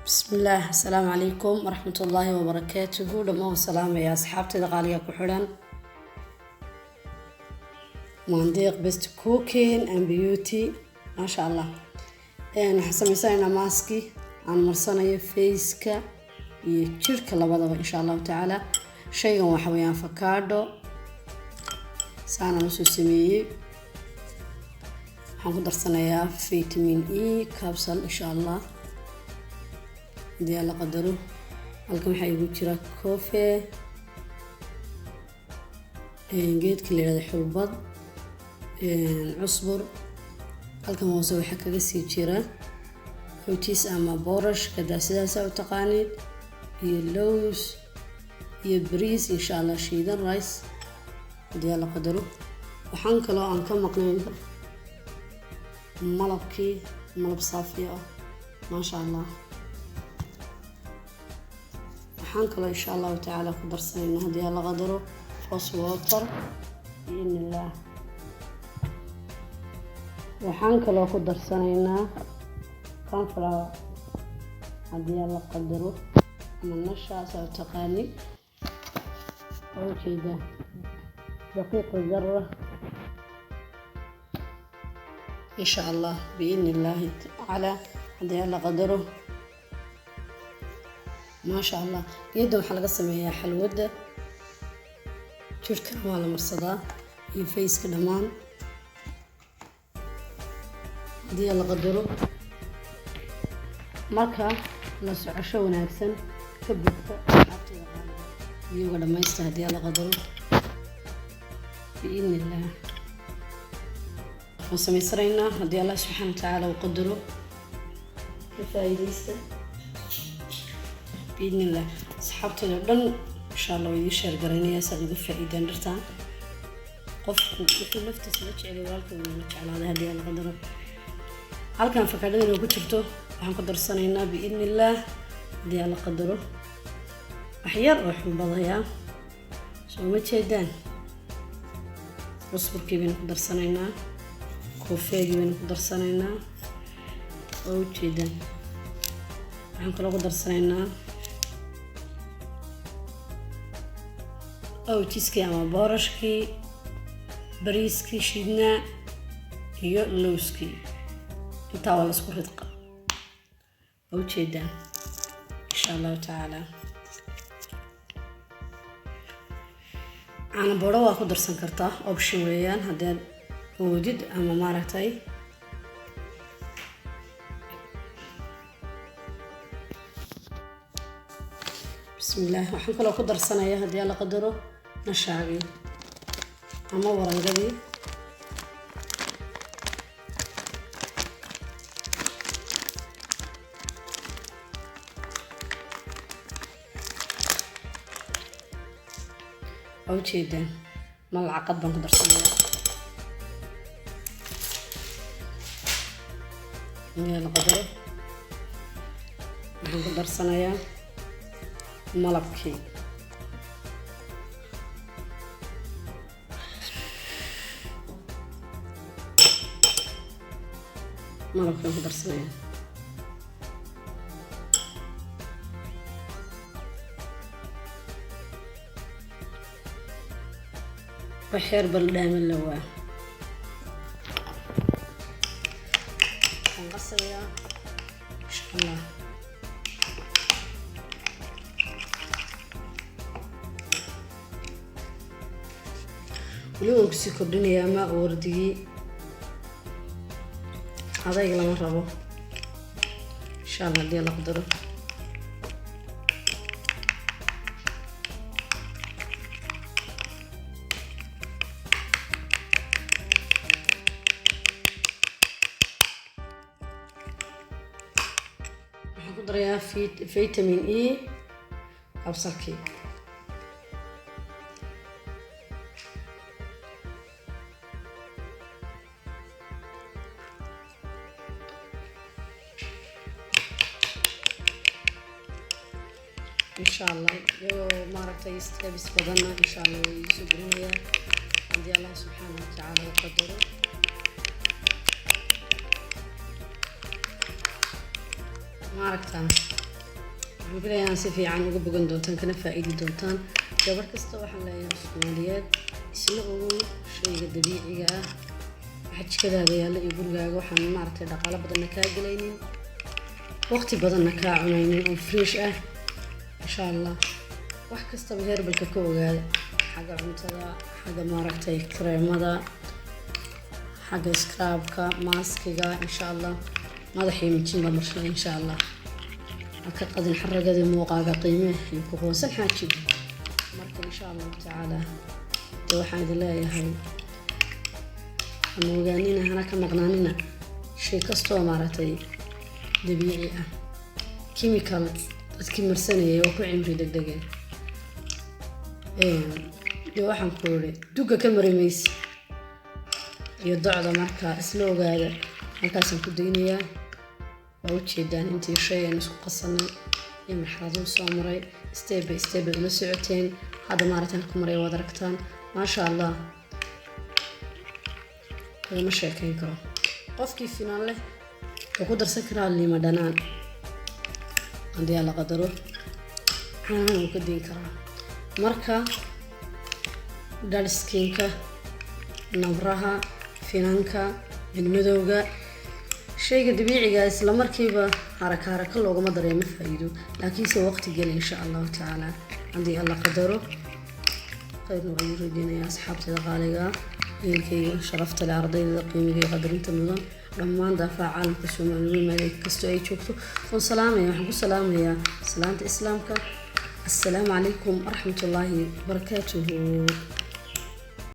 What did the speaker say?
بسم الله. السلام عليكم ورحمة الله وبركاته. دمو السلام يا أصحابتي دقالية كحران مانديق بيست كوكين and beauty ما شاء الله. حسميسانا ماسكي عن مرسانية فيسكا يشيرك لبضغ إن شاء الله تعالى. شيء وحويان فكاردو سانا نسو سميي هنقدر صنايا فيتامين إي كابسول إن شاء الله دي الله قدره. halkan waxa igu jira koofe geedka leeyahay xulbad cusbur. halkan hoose waxa kaga sii jira hootiis ama boorash kada sidaas u taqaanid iyo lows iyo bariis insha Allah shiidan rice dii Allah qadaro. waxaan kaloo aan ka maqnayn malab saafi ah ma sha Allah. waxaan kaloo insha Allah ta'ala ku darsanayna hadii Allah qadaro rose water in Allah. waxaan kaloo ku darsanaynaa sunflower hadii Allah qadaro ama nashaas oo taqaani oo jeeda دقيق ذرة إن شاء الله بإذن الله تعالى هذا الله قدره ما شاء الله. يدهم حلقة سمية حلوة شوف كم على مرصدة يفيس كدمان هذا الله قدره مركا نسع عشونا أكسن كبرت يوغا لما يستهدي الله قدره بإذن الله. وسمي سرينا هدي الله سبحانه وتعالى وقدره بفايديسته بإذن الله. صحابتي لدن إن شاء الله ويشير قرينيا ساقي بفايدة نرتان قف يكون نفتس لجعلي والكم ونجعل هذا هدي الله قدره. هل كان فكرين لو كتبته وحن قدر سنينا بإذن الله هدي الله قدره. أحيار روح بضيا شو ما تشيدان cusburkii baynu ku darsanaynaa koofeegii baynu ku darsanaynaa oo jeedan waxaan kaloo ku darsanaynaa oatiskii ama boorashkii bariiskii shiidnaa iyo lowskii intaa waa la isku ridqa oo jeedan insha Allah ta'ala. أنا بورا وأخذ درسن كرتا أوبشن ويان هذا موجود أما مارتاي بسم الله. وحن كل أخذ درسنا يا هدي على قدره نشاعي أما ورنجبي أو جدا ملعقة بنقدر سنيا يلا قدره بنقدر سنيا ملبكي بنقدر سنيا بحير بلدان اللواء هنغسلها إن شاء الله. اليوم كسي كردني ماء وردي هذا يلا مرة إن شاء الله دي الله قدره. قدريا فيتامين إي أبصركي إن شاء الله. يو ماركتا يستلبس بدنا إن شاء الله ويسجلنا عند الله سبحانه وتعالى وقدره. ما عرفتها waxaan filayaa si fiican uga bogan doontaan kana faa'iidi doontaan gabar kasta waxaan leeyahay Soomaaliyeed isla ogow shayga dabiiciga ah waxa jikadaada yaalla iyo gurigaaga waxaan maaragtay dhaqaale badan ka galaynin waqti badan ka cunaynin oo fresh ah insha Allah wax kasta heerbalka ka ogaada xagga cuntada xagga maaragtay kreemada xagga scrubka maskiga insha Allah madaxii mijin marsha insha Allah ka qadin xaragada muuqaaga qiimaha iyo ku qoonsan xaajid marka insha Allah taala waxaan idin leeyahay anogaanina hana ka maqnaanina shay kasto maaragtay dabiici ah chemical dadkii marsanayay oo ku cimri degdegeen waxaan ku yiri duga ka marimays iyo docda marka isla ogaada halkaas ku daynayaa oo jeedaan intii shay aan isku qasanay iyo marxalado soo maray step by step la socoteen hada maaratan ku maray wada aragtaan ma sha Allah ma sheekayn karo qofkii finaal leh oo ku darsan karaa lima dhanaan hadii la qadaro waxaan ku diin karaa marka dalskinka nabraha finanka madowga shayga dabiiciga isla markiiba haraka loogama dareemo faa'iido laakiin si waqti gal insha Allah taala hadii Allah qadaro khayr noogu rajeenaya asxaabtada qaaliga ilkay sharafta la ardayda qiimiga qadarinta mudan dhammaan dafaaca caalamka Soomaaliyeed meel kasto ay joogto oo salaamaya waxaan ku salaamayaa salaanta islaamka assalaamu calaykum waraxmatullaahi wabarakaatuh